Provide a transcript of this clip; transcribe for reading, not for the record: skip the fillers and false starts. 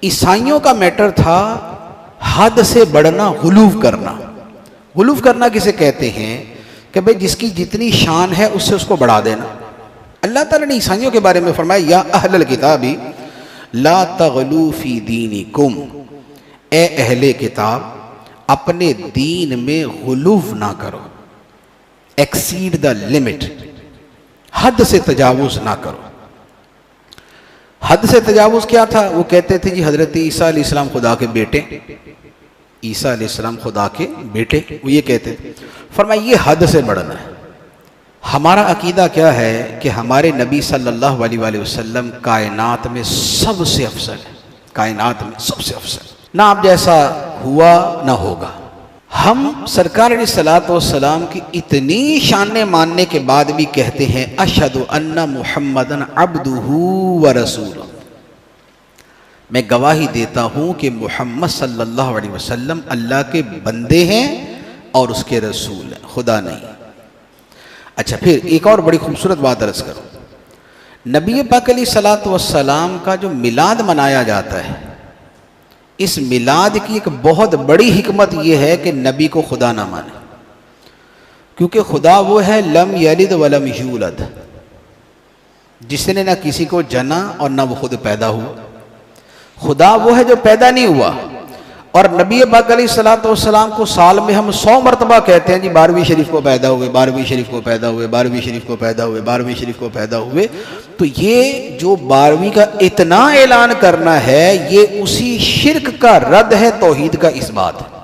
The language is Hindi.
ईसाइयों का मैटर था हद से बढ़ना, गुलूव करना। गुलूव करना किसे कहते हैं कि भाई जिसकी जितनी शान है उससे उसको बढ़ा देना। अल्लाह ताला ने ईसाइयों के बारे में फरमाया, या अहलल किताबी ला तगलू फी दीनिकुम, ए अहले किताब अपने दीन में गुलूव ना करो, एक्सीड द लिमिट, हद से तजावुज ना करो। हद से तजावुज क्या था? वो कहते थे जी हजरत ईसा अलैहिस्सलाम खुदा के बेटे, ईसा अलैहिस्सलाम खुदा के बेटे, वो ये कहते थे। फरमाया ये हद से बढ़ना है। हमारा अकीदा क्या है कि हमारे नबी सल्लल्लाहु अलैहि वसल्लम कायनात में सबसे अफजल है, कायनात में सबसे अफजल, ना आप जैसा हुआ ना होगा। हम सरकार अलैहिस्सलातु वस्सलाम की इतनी शान मानने के बाद भी कहते हैं अशहदु अन्ना मुहम्मदन अब्दुहु व रसूलुहु, मैं गवाही देता हूँ कि मोहम्मद सल्लल्लाहु अलैहि वसल्लम अल्लाह के बंदे हैं और उसके रसूल हैं, खुदा नहीं। अच्छा, फिर एक और बड़ी खूबसूरत बात अर्ज करो, नबी पाक अलैहिस्सलातु वस्सलाम का जो मिलाद मनाया जाता है, इस मिलाद की एक बहुत बड़ी हिकमत यह है कि नबी को खुदा ना माने, क्योंकि खुदा वो है लम यलिद वलम यूलद, जिसने ना किसी को जना और ना वो खुद पैदा हुआ। खुदा वो है जो पैदा नहीं हुआ। और नबी पाक अलैहिस्सलातु वस्सलाम को साल में हम 100 मरतबा कहते हैं जी 12वीं शरीफ को पैदा हुए, 12वीं शरीफ को पैदा हुए, 12वीं शरीफ को पैदा हुए, 12वीं शरीफ को पैदा हुए। तो ये जो 12वीं का इतना ऐलान करना है, ये उसी शिर्क का रद्द है, तौहीद का इस्बात है।